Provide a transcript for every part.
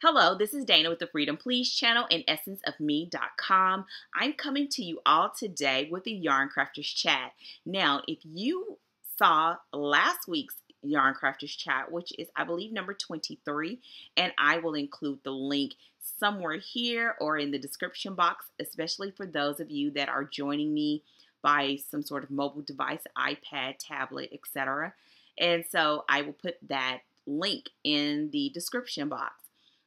Hello, this is Dana with the Freedom Please channel and essenceofme.com. I'm coming to you all today with the Yarncrafters chat. Now, if you saw last week's Yarncrafters chat, which is, I believe, number 23, and I will include the link somewhere here or in the description box, especially for those of you that are joining me by some sort of mobile device, iPad, tablet, etc. And so I will put that link in the description box.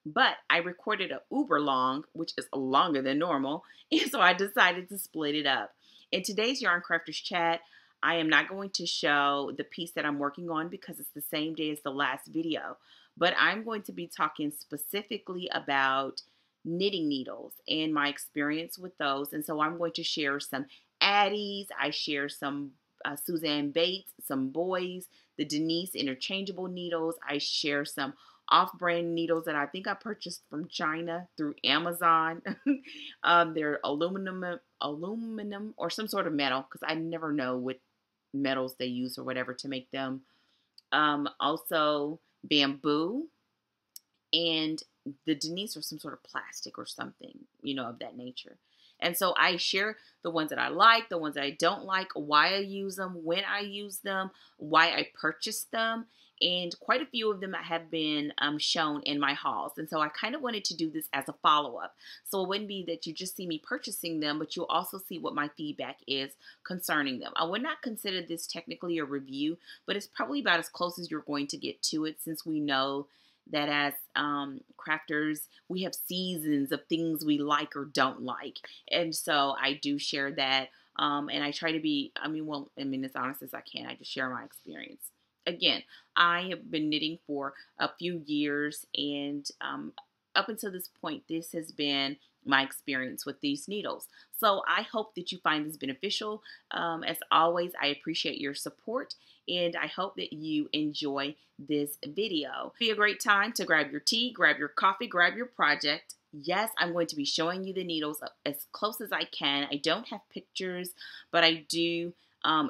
But I recorded a uber long, which is longer than normal, and so I decided to split it up. In today's Yarncrafters chat, I am not going to show the piece that I'm working on because it's the same day as the last video, but I'm going to be talking specifically about knitting needles and my experience with those. And so I'm going to share some Addis, I share some Suzanne Bate, some boys, the Denise interchangeable needles, I share some off-brand needles that I think I purchased from China through Amazon. They're aluminum or some sort of metal, because I never know what metals they use or whatever to make them. Also bamboo, and the Denise are some sort of plastic or something, of that nature. And so I share the ones that I like, the ones that I don't like, why I use them, when I use them, why I purchased them. And quite a few of them have been shown in my hauls. And so I kind of wanted to do this as a follow-up. So it wouldn't be that you just see me purchasing them, but you'll also see what my feedback is concerning them. I would not consider this technically a review, but it's probably about as close as you're going to get to it, since we know that as crafters, we have seasons of things we like or don't like. And so I do share that. And I try to be, as honest as I can. I just share my experience. Again, I have been knitting for a few years, and up until this point, this has been my experience with these needles. So I hope that you find this beneficial. As always, I appreciate your support, and I hope that you enjoy this video. Be a great time to grab your tea, grab your coffee, grab your project. Yes, I'm going to be showing you the needles as close as I can. I don't have pictures, but I do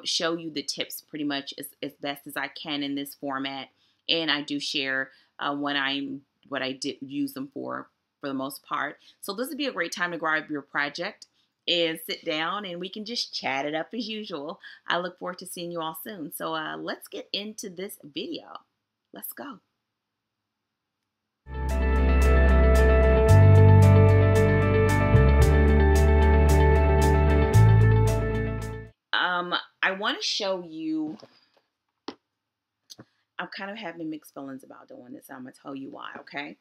show you the tips pretty much as best as I can in this format. And I do share what I did use them for the most part. So this would be a great time to grab your project and sit down, and we can just chat it up as usual. I look forward to seeing you all soon. So let's get into this video. Let's go. I want to show you, I'm kind of having mixed feelings about doing this. I'm going to tell you why, okay?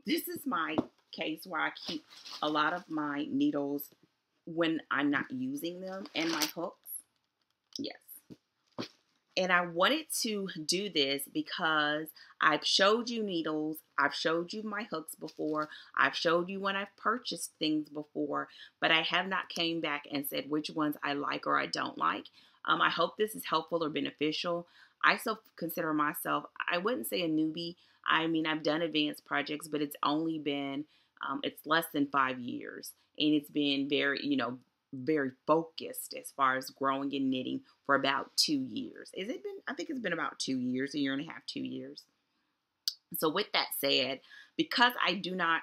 This is my case where I keep a lot of my needles when I'm not using them, and my hooks. Yes. And I wanted to do this because I've showed you needles, I've showed you my hooks before, I've showed you when I've purchased things before, but I have not came back and said which ones I like or I don't like. I hope this is helpful or beneficial. I still consider myself, I wouldn't say a newbie. I've done advanced projects, but it's only been, it's less than 5 years. And it's been very, very focused as far as growing and knitting for about 2 years. I think it's been about 2 years, a year and a half, 2 years. So with that said, because I do not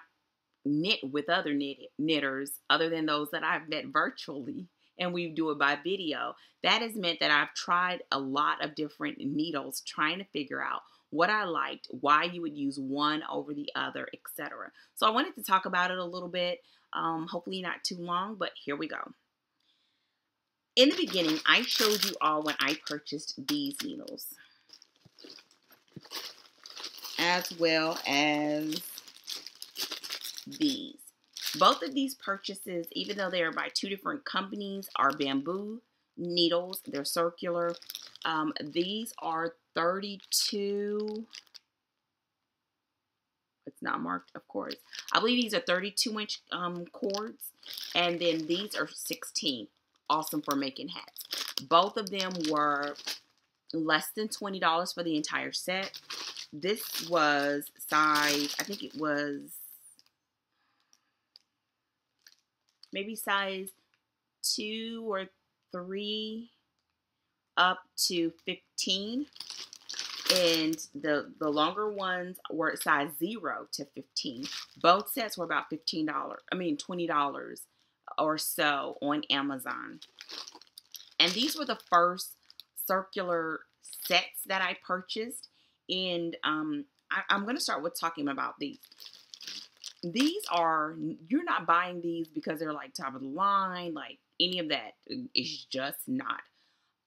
knit with other knitters other than those that I've met virtually, and we do it by video, that has meant that I've tried a lot of different needles trying to figure out what I liked, why you would use one over the other, etc. So I wanted to talk about it a little bit, hopefully not too long, but here we go. In the beginning, I showed you all when I purchased these needles, as well as these. Both of these purchases, even though they are by two different companies, are bamboo needles. They're circular. These are 32. It's not marked, of course. I believe these are 32-inch cords, and then these are 16. Awesome for making hats. Both of them were less than $20 for the entire set. This was size, I think it was maybe size 2 or 3 up to 15. And the longer ones were size 0 to 15. Both sets were about $20 or so on Amazon. And these were the first circular sets that I purchased. And I'm going to start with talking about these. These are, you're not buying these because they're like top of the line, like any of that. It's just not.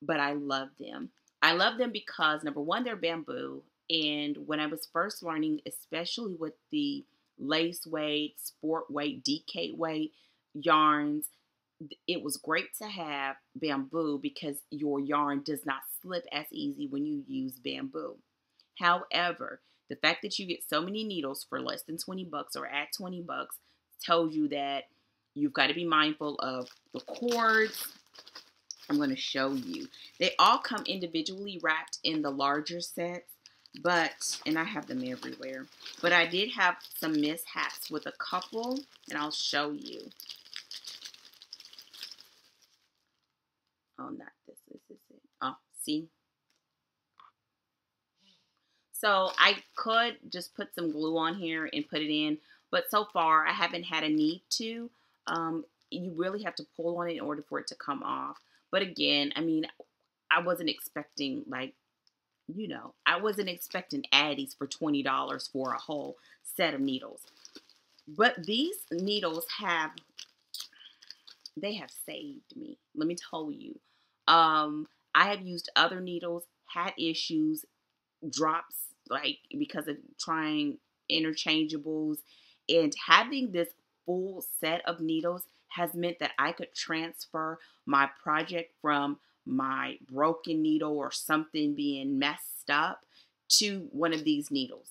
But I love them. I love them because, number one, they're bamboo. And when I was first learning, especially with the lace weight, sport weight, decay weight yarns, it was great to have bamboo because your yarn does not slip as easy when you use bamboo. However, the fact that you get so many needles for less than 20 bucks or at 20 bucks tells you that you've got to be mindful of the cords. I'm going to show you. They all come individually wrapped in the larger sets, and I have them everywhere. But I did have some mishaps with a couple, and I'll show you. Oh, not this. This is it. Oh, see? So I could just put some glue on here and put it in, but so far I haven't had a need to. You really have to pull on it in order for it to come off. But again, I mean, I wasn't expecting, like, you know, I wasn't expecting Addies for $20 for a whole set of needles. But these needles they have saved me. Let me tell you. I have used other needles, had issues, drops, like because of trying interchangeables, and having this full set of needles has meant that I could transfer my project from my broken needle or something being messed up to one of these needles.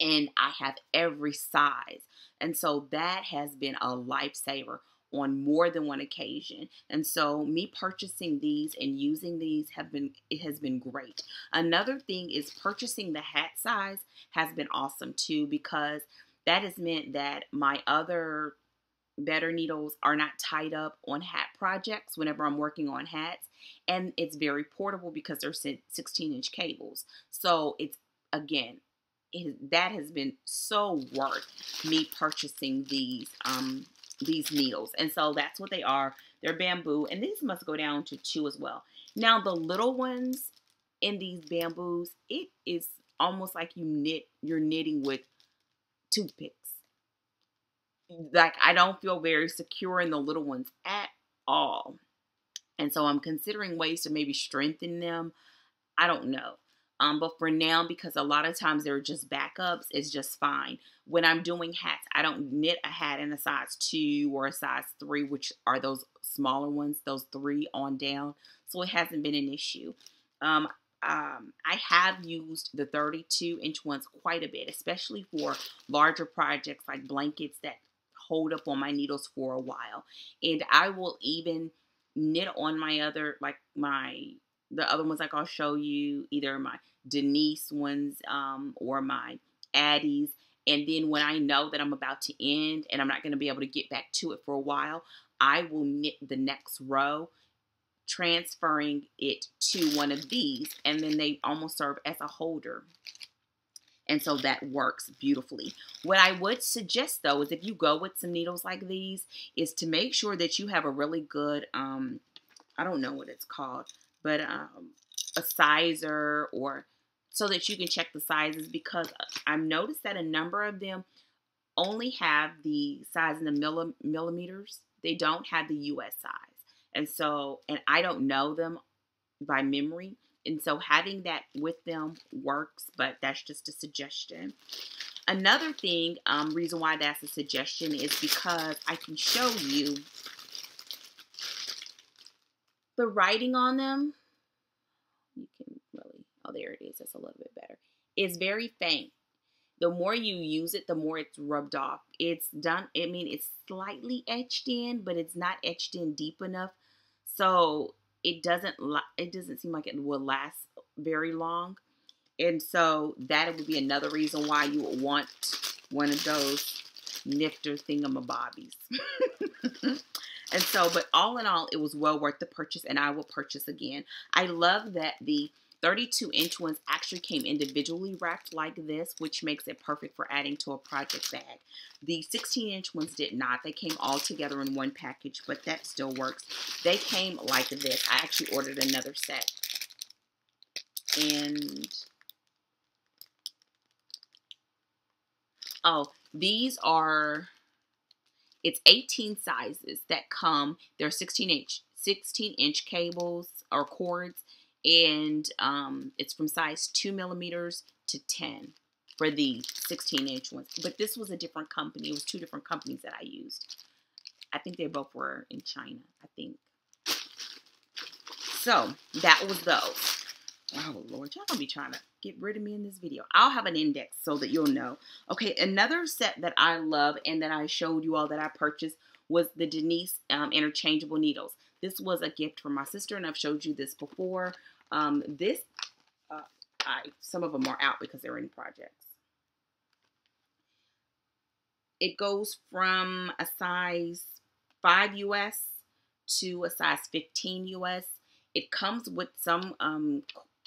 And I have every size. And so that has been a lifesaver on more than one occasion. And so me purchasing these and using these has been great. Another thing is purchasing the hat size has been awesome too, because that has meant that my other better needles are not tied up on hat projects whenever I'm working on hats. And it's very portable because they're 16-inch cables. So it's, again, that has been so worth me purchasing these needles. And so that's what they are. They're bamboo, and these must go down to 2 as well. Now the little ones in these bamboos, it is almost like you're knitting with toothpicks. Like, I don't feel very secure in the little ones at all. And so I'm considering ways to maybe strengthen them. I don't know. But for now, because a lot of times they're just backups, it's just fine. When I'm doing hats, I don't knit a hat in a size 2 or a size 3, which are those smaller ones, those 3 on down. So it hasn't been an issue. I have used the 32-inch ones quite a bit, especially for larger projects like blankets that hold up on my needles for a while. And I will even knit on my other, like the other ones, like I'll show you, either my Denise ones or my Addies. And then when I know that I'm about to end and I'm not going to be able to get back to it for a while, I will knit the next row, transferring it to one of these, and then they almost serve as a holder. And so that works beautifully. What I would suggest, though, is if you go with some needles like these, is to make sure that you have a really good, I don't know what it's called, but a sizer, or so that you can check the sizes, because I've noticed that a number of them only have the size in the millimeters. They don't have the US size. And so, and I don't know them by memory. And so having that with them works, but that's just a suggestion. Another thing, reason why that's a suggestion is because I can show you the writing on them. You can really, oh, there it is. That's a little bit better. It's very faint. The more you use it, the more it's rubbed off. It's done, I mean, it's slightly etched in, but it's not etched in deep enough. So it doesn't seem like it will last very long. And so that would be another reason why you would want one of those nifter thingamabobbies. And so, but all in all, it was well worth the purchase, and I will purchase again. I love that the 32-inch ones actually came individually wrapped like this, which makes it perfect for adding to a project bag. The 16-inch ones did not. They came all together in one package, but that still works. They came like this. I actually ordered another set. And, oh, these are, it's 18 sizes that come. They're 16-inch cables or cords. And it's from size 2 millimeters to 10 for the 16-inch ones. But this was a different company. It was 2 different companies that I used. I think they both were in China, I think. So that was those. Oh, Lord, y'all gonna be trying to get rid of me in this video. I'll have an index so that you'll know. Okay, another set that I love and that I showed you all that I purchased was the Denise interchangeable needles. This was a gift from my sister, and I've showed you this before. Some of them are out because they're in projects. It goes from a size 5 US to a size 15 US. It comes with some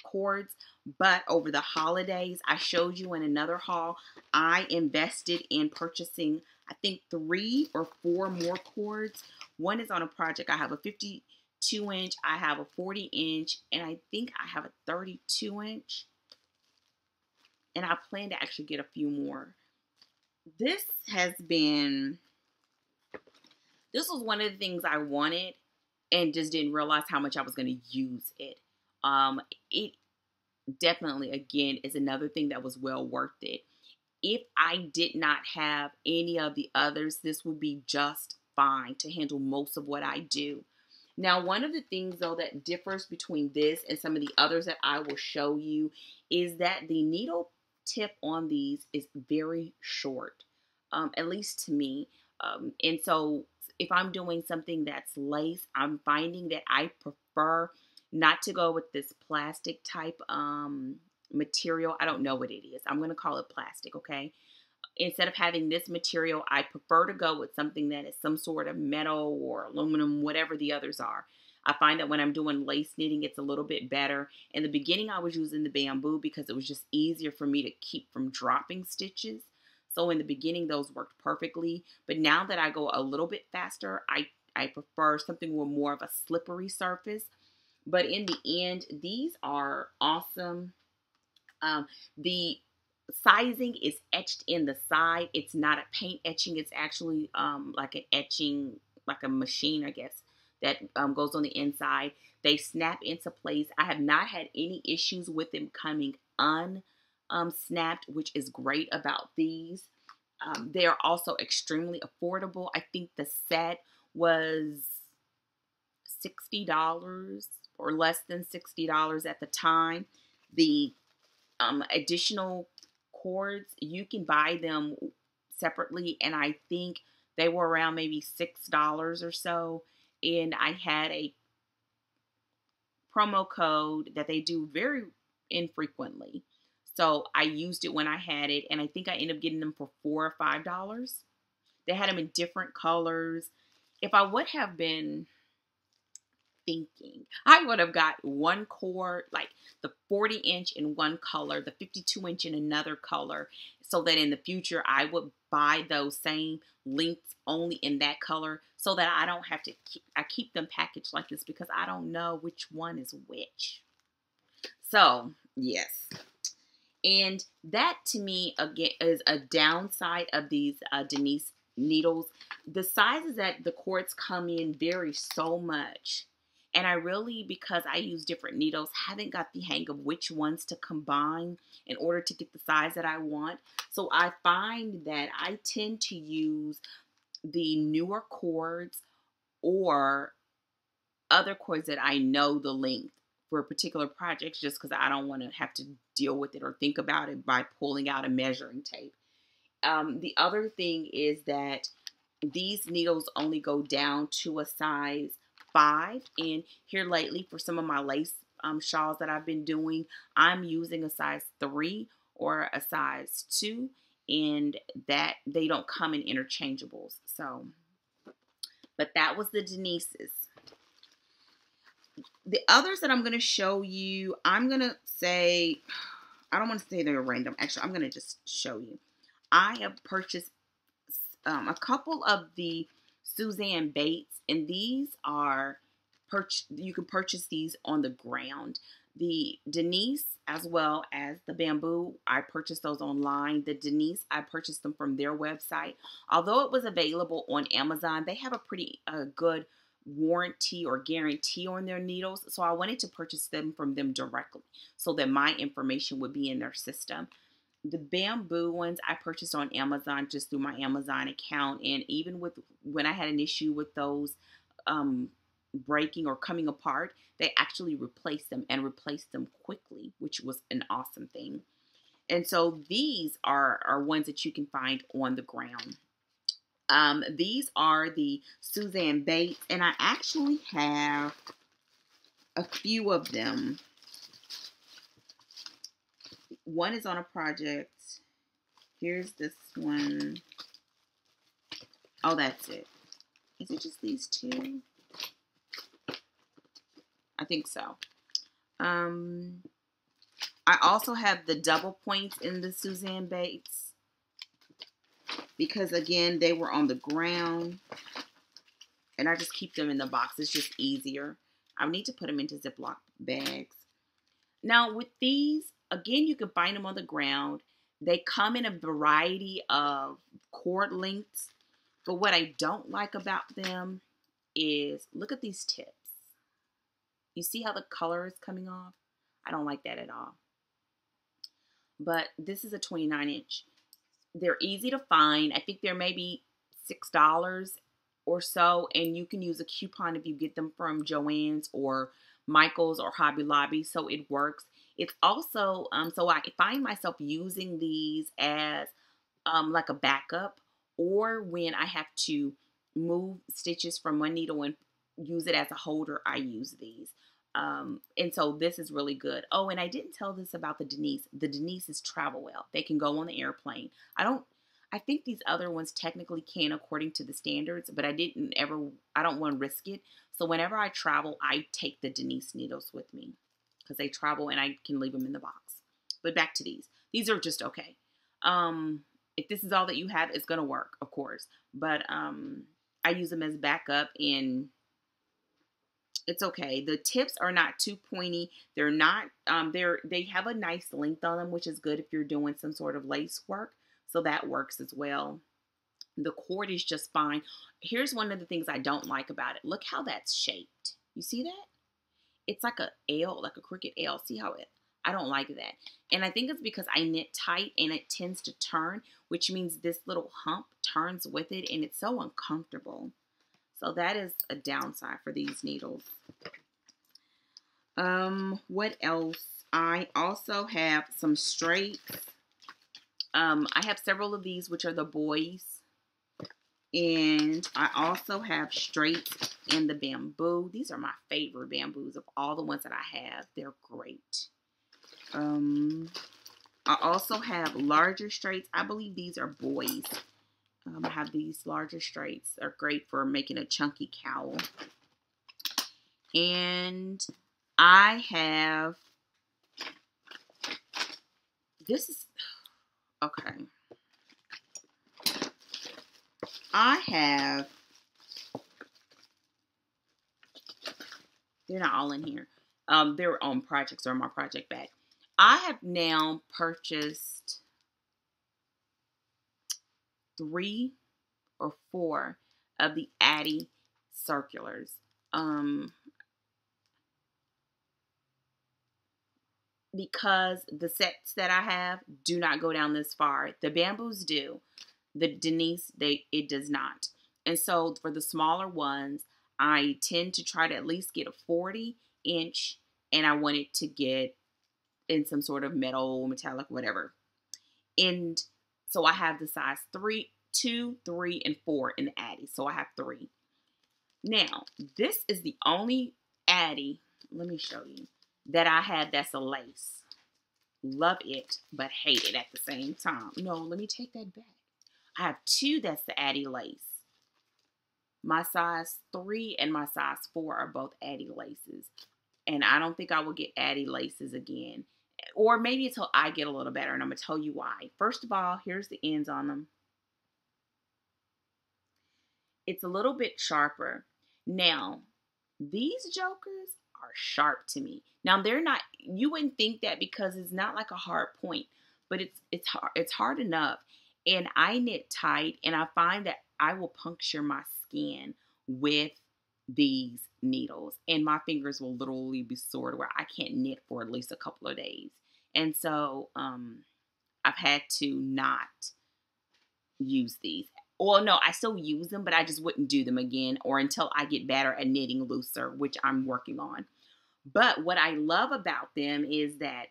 cords, but over the holidays, I showed you in another haul, I invested in purchasing, I think 3 or 4 more cords. One is on a project. I have a 52-inch, I have a 40-inch, and I think I have a 32-inch. And I plan to actually get a few more. This was one of the things I wanted and just didn't realize how much I was going to use it. It definitely, again, is another thing that was well worth it. If I did not have any of the others, this would be just fine to handle most of what I do. Now, one of the things, though, that differs between this and some of the others that I will show you is that the needle tip on these is very short, at least to me. And so if I'm doing something that's lace, I'm finding that I prefer not to go with this plastic type material. I don't know what it is. I'm going to call it plastic, okay? Instead of having this material, I prefer to go with something that is some sort of metal or aluminum, whatever the others are. I find that when I'm doing lace knitting, it's a little bit better. In the beginning, I was using the bamboo because it was just easier for me to keep from dropping stitches. So in the beginning, those worked perfectly. But now that I go a little bit faster, I prefer something with more of a slippery surface. But in the end, these are awesome. The sizing is etched in the side. It's not a paint etching. It's actually like an etching, like a machine, I guess, that goes on the inside. They snap into place. I have not had any issues with them coming unsnapped, which is great about these. They are also extremely affordable. I think the set was $60 or less than $60 at the time. The additional cords, you can buy them separately, and I think they were around maybe $6 or so. And I had a promo code that they do very infrequently, so I used it when I had it, and I think I ended up getting them for $4 or $5. They had them in different colors. If I would have been thinking, I would have got one cord, like the 40-inch in one color, the 52-inch in another color, so that in the future I would buy those same lengths only in that color, so that I don't have to keep them packaged like this because I don't know which one is which. So yes, and that to me again is a downside of these Denise needles. The sizes that the cords come in vary so much. And I really, because I use different needles, haven't got the hang of which ones to combine in order to get the size that I want. So I find that I tend to use the newer cords or other cords that I know the length for particular projects, just because I don't want to have to deal with it or think about it by pulling out a measuring tape. The other thing is that these needles only go down to a size 5, and here lately for some of my lace shawls that I've been doing, I'm using a size 3 or a size 2, and that they don't come in interchangeables. So, but that was the Denise's. The others that I'm going to show you, I'm going to say, I don't want to say they're random. Actually, I'm going to just show you. I have purchased a couple of the Suzanne Bates, and these are, you can purchase these on the ground. The Denise as well as the bamboo, I purchased those online. The Denise, I purchased them from their website. Although it was available on Amazon, they have a pretty good warranty or guarantee on their needles. So I wanted to purchase them from them directly so that my information would be in their system. The bamboo ones I purchased on Amazon just through my Amazon account. And even with when I had an issue with those breaking or coming apart, they actually replaced them and replaced them quickly, which was an awesome thing. And so these are ones that you can find on the ground. These are the Suzanne Bates, and I actually have a few of them. One is on a project. Here's this one. Oh, that's it. Is it just these two? I think so. I also have the double points in the Suzanne Bates because, again, they were on the ground. And I just keep them in the box. It's just easier. I need to put them into Ziploc bags. Now, with these, again, you can find them on the ground. They come in a variety of cord lengths. But what I don't like about them is, look at these tips. You see how the color is coming off? I don't like that at all. But this is a 29-inch. They're easy to find. I think they're maybe $6 or so. And you can use a coupon if you get them from Joann's or Michael's or Hobby Lobby. So it works. It's also, so I find myself using these as like a backup, or when I have to move stitches from one needle and use it as a holder, I use these. And so this is really good. Oh, and I didn't tell this about the Denise. The Denises travel well. They can go on the airplane. I think these other ones technically can according to the standards, but I don't want to risk it. So whenever I travel, I take the Denise needles with me because they travel and I can leave them in the box. But back to these. These are just okay. If this is all that you have, it's going to work, of course. But I use them as backup, and it's okay. The tips are not too pointy. They're not, they have a nice length on them, which is good if you're doing some sort of lace work. So that works as well. The cord is just fine. Here's one of the things I don't like about it. Look how that's shaped. You see that? It's like a L, like a crooked L. See how I don't like that. And I think it's because I knit tight and it tends to turn, which means this little hump turns with it and it's so uncomfortable. So that is a downside for these needles. What else? I also have some straights. I have several of these, which are the boys. And I also have straights and the bamboo. These are my favorite bamboos of all the ones that I have. They're great. I also have larger straights. I believe these are boys. I have these larger straights. They're great for making a chunky cowl. And I have, this is, okay. I have, they're not all in here. They're on projects or my project bag. I have now purchased 3 or 4 of the Addi circulars. Because the sets that I have do not go down this far. The bamboos do. The Denise, it does not. And so for the smaller ones, I tend to try to at least get a 40-inch, and I want it to get in some sort of metal, metallic, whatever. And so I have the size 3, 2, 3, and 4 in the Addi. So I have 3. Now, this is the only Addi, let me show you, that I have that's a lace. Love it, but hate it at the same time. No, let me take that back. I have 2 that's the Addi lace. My size 3 and my size 4 are both Addi laces. And I don't think I will get Addi laces again. Or maybe until I get a little better, and I'm going to tell you why. First of all, here's the ends on them. It's a little bit sharper. Now, these jokers are sharp to me. Now, they're not, you wouldn't think that because it's not like a hard point, but it's hard enough. And I knit tight, and I find that I will puncture my skin with these needles, and my fingers will literally be sore to where I can't knit for at least a couple of days. And so I've had to not use these. Well, no, I still use them, but I just wouldn't do them again or until I get better at knitting looser, which I'm working on. But what I love about them is that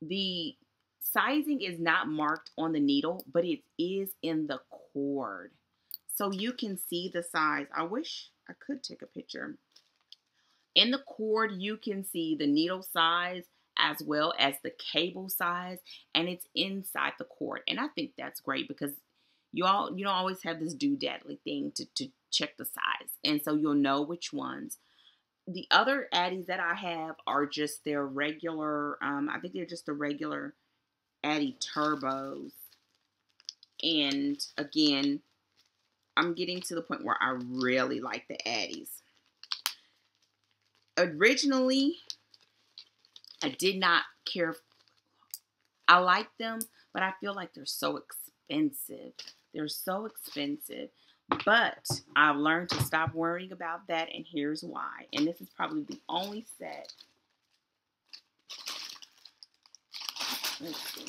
the sizing is not marked on the needle, but it is in the cord. So you can see the size. I wish I could take a picture. In the cord, you can see the needle size as well as the cable size, and it's inside the cord. And I think that's great because you don't always have this doodadly thing to check the size, and so you'll know which ones. The other Addis that I have are just their regular, I think they're just the regular Addi Turbos. And again, I'm getting to the point where I really like the Addis. Originally, I did not care. I like them, but I feel like they're so expensive. They're so expensive. But I've learned to stop worrying about that, and here's why. And this is probably the only set. Let's see.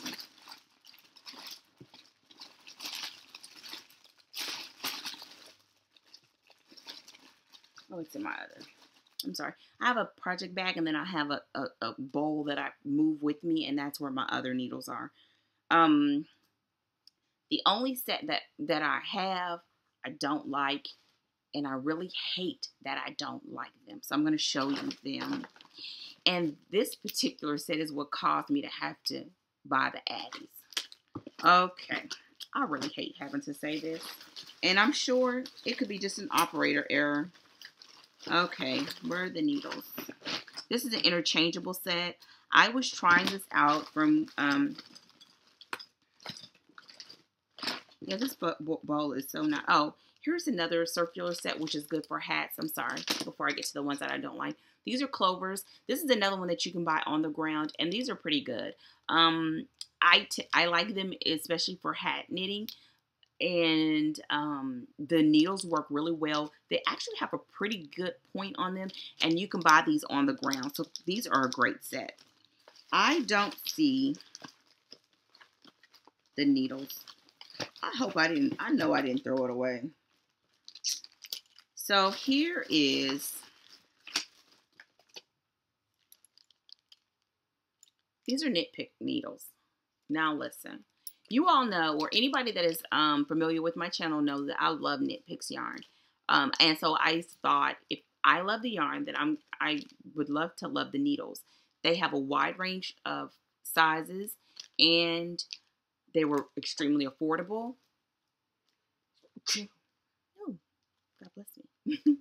Oh, it's in my other. I'm sorry. I have a project bag, and then I have a bowl that I move with me, and that's where my other needles are. The only set that I have, I don't like, and I really hate that I don't like them. So I'm going to show you them. And this particular set is what caused me to have to buy the Addis. Okay. I really hate having to say this. And I'm sure it could be just an operator error. Okay, where are the needles? This is an interchangeable set. I was trying this out from, yeah, this bowl is so nice. Oh, here's another circular set, which is good for hats. I'm sorry, before I get to the ones that I don't like. These are clovers. This is another one that you can buy on the ground, and these are pretty good. I like them, especially for hat knitting. And the needles work really well. They actually have a pretty good point on them, and you can buy these on the ground. So these are a great set. I don't see the needles. I hope I didn't. I know I didn't throw it away. So here is. These are Nitpick needles. Now listen. You all know, or anybody that is familiar with my channel knows that I love Nitpick's yarn. And so I thought, if I love the yarn, then I would love to love the needles. They have a wide range of sizes, and they were extremely affordable. Oh, God bless me.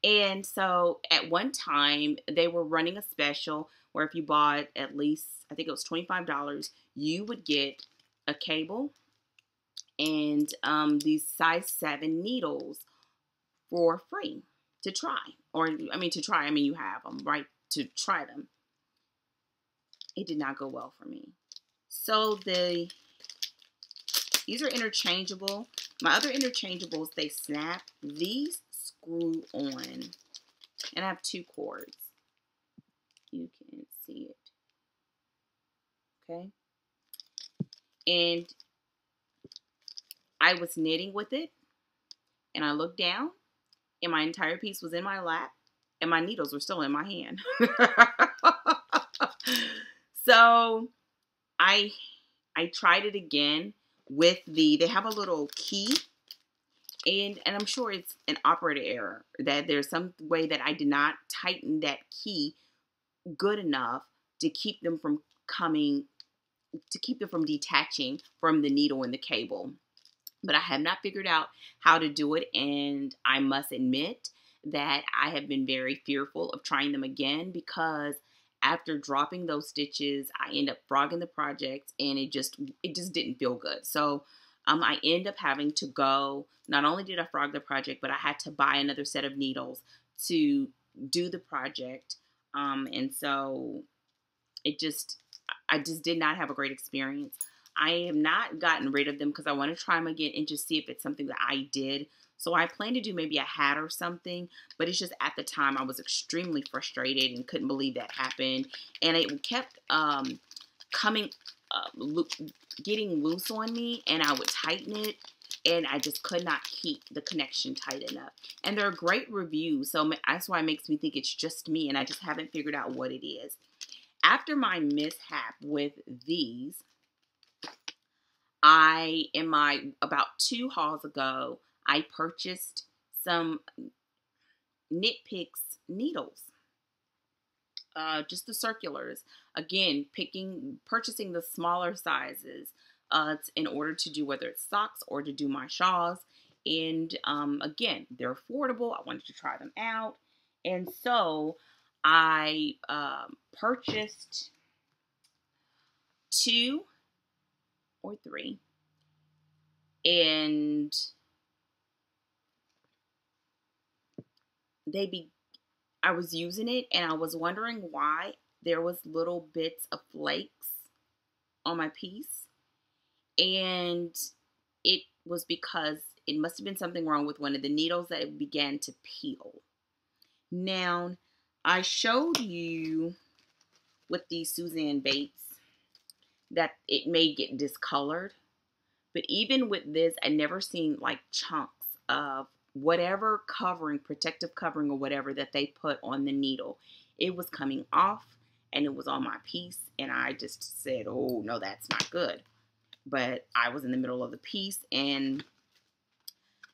And so at one time, they were running a special where if you bought at least, I think it was $25, you would get a cable and these size 7 needles for free to try. Or, I mean, you have them, right, to try them. It did not go well for me. So these are interchangeable. My other interchangeables, they snap. These screw on. And I have 2 cords. You can see it. Okay. And I was knitting with it, and I looked down, and my entire piece was in my lap, and my needles were still in my hand. So I tried it again with they have a little key, and I'm sure it's an operator error, that there's some way that I did not tighten that key good enough to keep them from detaching from the needle and the cable. But I have not figured out how to do it, and I must admit that I have been very fearful of trying them again, because after dropping those stitches, I end up frogging the project, and it just didn't feel good. So I end up having to go, not only did I frog the project, but I had to buy another set of needles to do the project. And so I just did not have a great experience. I have not gotten rid of them because I want to try them again and just see if it's something that I did. So I plan to do maybe a hat or something, but it's just at the time I was extremely frustrated and couldn't believe that happened. And it kept coming, getting loose on me, and I would tighten it, and I just could not keep the connection tight enough. And they're great reviews, so that's why it makes me think it's just me, and I just haven't figured out what it is. After my mishap with these, about 2 hauls ago, I purchased some Nitpick's needles. Just the circulars. Again, purchasing the smaller sizes in order to do, whether it's socks or to do my shawls. And again, they're affordable. I wanted to try them out. And so I purchased 2 or 3. And I was using it, and I was wondering why there was little bits of flakes on my piece. And it was because it must have been something wrong with one of the needles that it began to peel. Now, I showed you with these Suzanne Bates that it may get discolored. But even with this, I never seen like chunks of whatever covering, protective covering or whatever that they put on the needle. It was coming off, and it was on my piece, and I just said, oh no, that's not good. But I was in the middle of the piece, and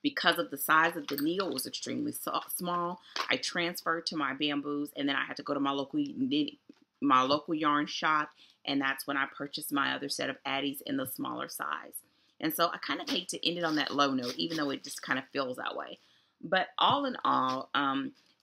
because of the size of the needle, it was extremely small. I transferred to my bamboos, and then I had to go to my local yarn shop, and that's when I purchased my other set of Addies in the smaller size. And so I kind of hate to end it on that low note, even though it just kind of feels that way. But all in all,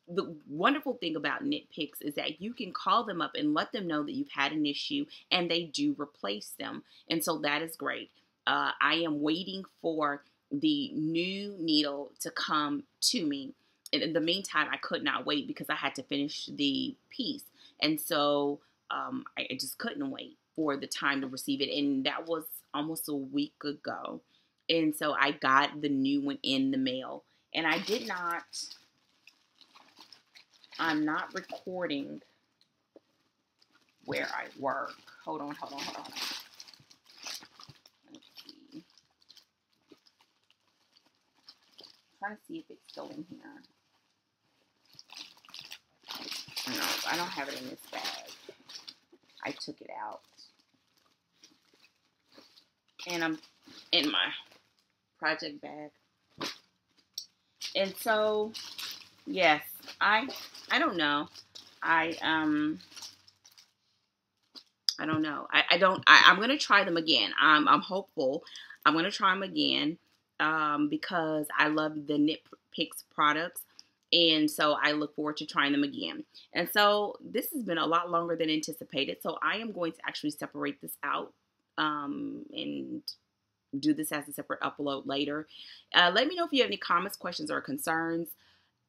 the wonderful thing about Nitpicks is that you can call them up and let them know that you've had an issue, and they do replace them. And so that is great. I am waiting for the new needle to come to me. And in the meantime, I could not wait because I had to finish the piece. And so I just couldn't wait for the time to receive it. And that was almost a week ago. And so I got the new one in the mail. And I'm not recording where I work. Hold on. Let's see. I'm trying to see if it's still in here. No, I don't have it in this bag. I took it out. And I'm in my project bag. And so, yes, I don't know. I don't know. I'm going to try them again. I'm hopeful. I'm going to try them again because I love the Nitpick's products. And so I look forward to trying them again. And so this has been a lot longer than anticipated. So I am going to actually separate this out and do this as a separate upload later. Let me know if you have any comments, questions, or concerns.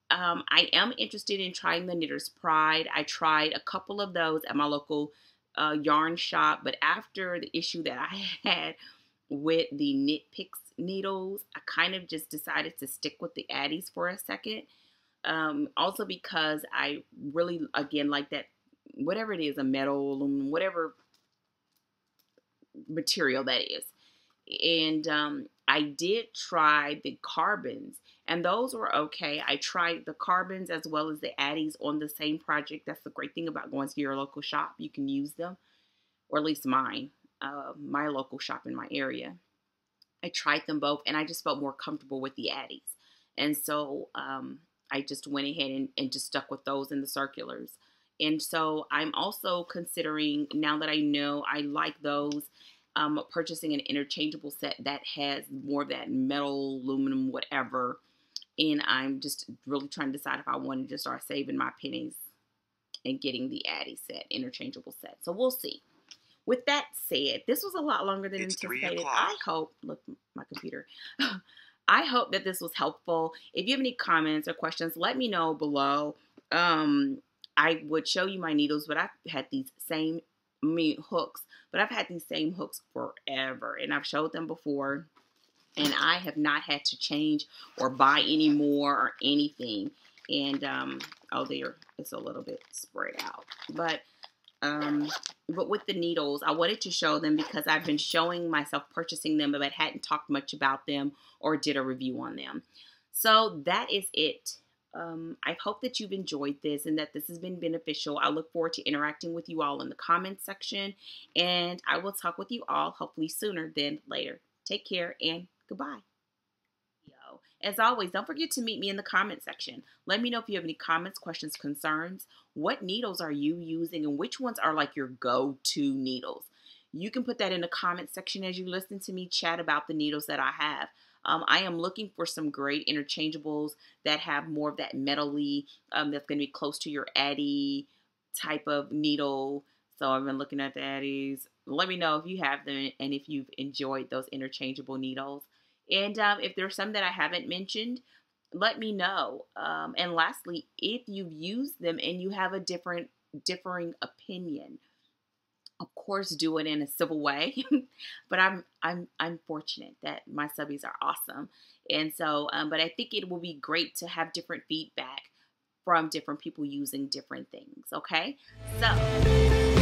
I am interested in trying the Knitter's Pride. I tried a couple of those at my local yarn shop, but after the issue that I had with the Nitpick's needles, I kind of just decided to stick with the Addies for a second. Also because I really, again, like that, whatever it is, a metal, aluminum, whatever material that is. And I did try the carbons, and those were okay. I tried the carbons as well as the Addies on the same project. That's the great thing about going to your local shop. You can use them, or at least mine, my local shop in my area. I tried them both, and I just felt more comfortable with the Addies. And so I just went ahead and just stuck with those in the circulars. And so I'm also considering, now that I know I like those, purchasing an interchangeable set that has more of that metal, aluminum, whatever. And I'm just really trying to decide if I wanted to start saving my pennies and getting the Addi set, interchangeable set. So we'll see. With that said, this was a lot longer than anticipated. I hope, look, my computer. I hope that this was helpful. If you have any comments or questions, let me know below. I would show you my needles, but I've had these same hooks, but I've had these same hooks forever, and I've showed them before, and I have not had to change or buy any more or anything. And oh, there, it's a little bit spread out, but with the needles, I wanted to show them because I've been showing myself purchasing them, but hadn't talked much about them or did a review on them. So that is it. I hope that you've enjoyed this and that this has been beneficial. I look forward to interacting with you all in the comments section, and I will talk with you all hopefully sooner than later. Take care and goodbye. As always, don't forget to meet me in the comment section. Let me know if you have any comments, questions, concerns. What needles are you using and which ones are like your go-to needles? You can put that in the comment section as you listen to me chat about the needles that I have. I am looking for some great interchangeables that have more of that metal-y, that's going to be close to your Addi type of needle. So I've been looking at the Addis. Let me know if you have them and if you've enjoyed those interchangeable needles. And if there's some that I haven't mentioned, let me know. And lastly, if you've used them and you have a differing opinion, of course, do it in a civil way. But I'm fortunate that my subbies are awesome, and so but I think it will be great to have different feedback from different people using different things. Okay, so.